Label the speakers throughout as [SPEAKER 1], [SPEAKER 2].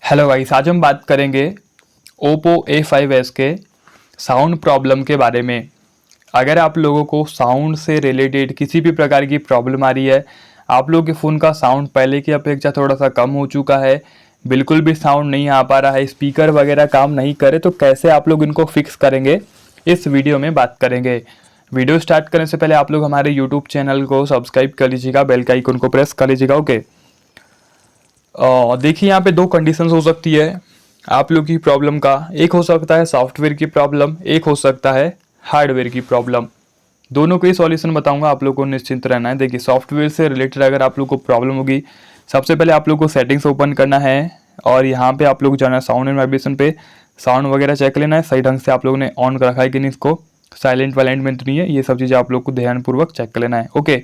[SPEAKER 1] Hello guys, आज हम बात करेंगे ओप्पो A5s के साउंड प्रॉब्लम के बारे में। अगर आप लोगों को साउंड से रिलेटेड किसी भी प्रकार की प्रॉब्लम आ रही है, आप लोगों के फ़ोन का साउंड पहले की अपेक्षा थोड़ा सा कम हो चुका है, बिल्कुल भी साउंड नहीं आ पा रहा है, स्पीकर वगैरह काम नहीं करे, तो कैसे आप लोग इनको फिक्स करेंगे, इस वीडियो में बात करेंगे। वीडियो स्टार्ट करने से पहले आप लोग हमारे यूट्यूब चैनल को सब्सक्राइब कर लीजिएगा, बेल का आइकन को प्रेस कर लीजिएगा। ओके, देखिए यहाँ पे दो कंडीशंस हो सकती है आप लोग की प्रॉब्लम का। एक हो सकता है सॉफ्टवेयर की प्रॉब्लम, एक हो सकता है हार्डवेयर की प्रॉब्लम। दोनों के ही सॉल्यूशन बताऊंगा, आप लोग को निश्चिंत रहना है। देखिए, सॉफ्टवेयर से रिलेटेड अगर आप लोग को प्रॉब्लम होगी, सबसे पहले आप लोग को सेटिंग्स ओपन करना है और यहाँ पे आप लोग जाना है साउंड एंड वाइब्रेशन पे, साउंड वगैरह चेक लेना है सही ढंग से आप लोगों ने ऑन कर रखा है कि नहीं, इसको साइलेंट वाइलेंट में तो नहीं है, ये सब चीज़ें आप लोग को ध्यानपूर्वक चेक कर लेना है। ओके,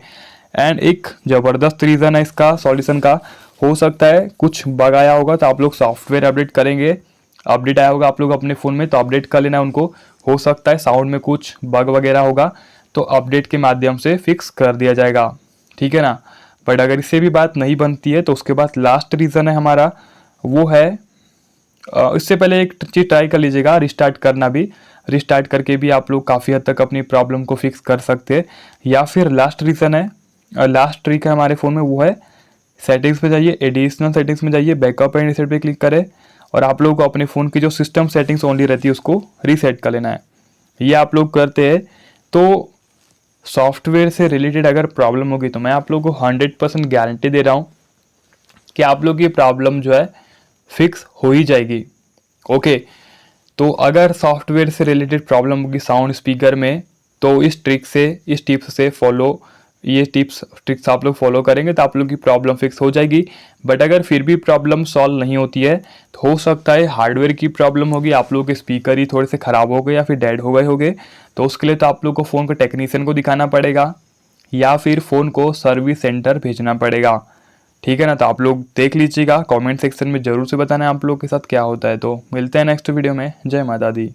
[SPEAKER 1] एंड एक ज़बरदस्त रीज़न है इसका सॉल्यूशन का, हो सकता है कुछ बग आया होगा तो आप लोग सॉफ्टवेयर अपडेट करेंगे, अपडेट आया होगा आप लोग अपने फ़ोन में तो अपडेट कर लेना उनको। हो सकता है साउंड में कुछ बग वगैरह होगा तो अपडेट के माध्यम से फिक्स कर दिया जाएगा, ठीक है ना। बट अगर इससे भी बात नहीं बनती है तो उसके बाद लास्ट रीज़न है हमारा, वो है इससे पहले एक चीज़ ट्राई कर लीजिएगा, रिस्टार्ट करना भी। रिस्टार्ट करके भी आप लोग काफ़ी हद तक अपनी प्रॉब्लम को फिक्स कर सकते हैं। या फिर लास्ट रीज़न है, लास्ट ट्रिक है हमारे फ़ोन में, वो है सेटिंग्स पे जाइए, एडिशनल सेटिंग्स में जाइए, बैकअप एंड रीसेट पे क्लिक करें और आप लोगों को अपने फ़ोन की जो सिस्टम सेटिंग्स ओनली रहती है उसको रीसेट कर लेना है। ये आप लोग करते हैं तो सॉफ्टवेयर से रिलेटेड अगर प्रॉब्लम होगी तो मैं आप लोगों को 100% गारंटी दे रहा हूँ कि आप लोग की प्रॉब्लम जो है फिक्स हो ही जाएगी। ओके, तो अगर सॉफ्टवेयर से रिलेटेड प्रॉब्लम होगी साउंड स्पीकर में, तो इस ट्रिक से, इस टिप्स से फॉलो, ये ट्रिक्स आप लोग फॉलो करेंगे तो आप लोग की प्रॉब्लम फिक्स हो जाएगी। बट अगर फिर भी प्रॉब्लम सॉल्व नहीं होती है तो हो सकता है हार्डवेयर की प्रॉब्लम होगी, आप लोगों के स्पीकर ही थोड़े से ख़राब हो गए या फिर डेड हो गए होंगे, तो उसके लिए तो आप लोग को फ़ोन को टेक्नीशियन को दिखाना पड़ेगा या फिर फ़ोन को सर्विस सेंटर भेजना पड़ेगा, ठीक है ना। तो आप लोग देख लीजिएगा, कमेंट सेक्शन में ज़रूर से बताना है आप लोग के साथ क्या होता है। तो मिलते हैं नेक्स्ट वीडियो में। जय माता दी।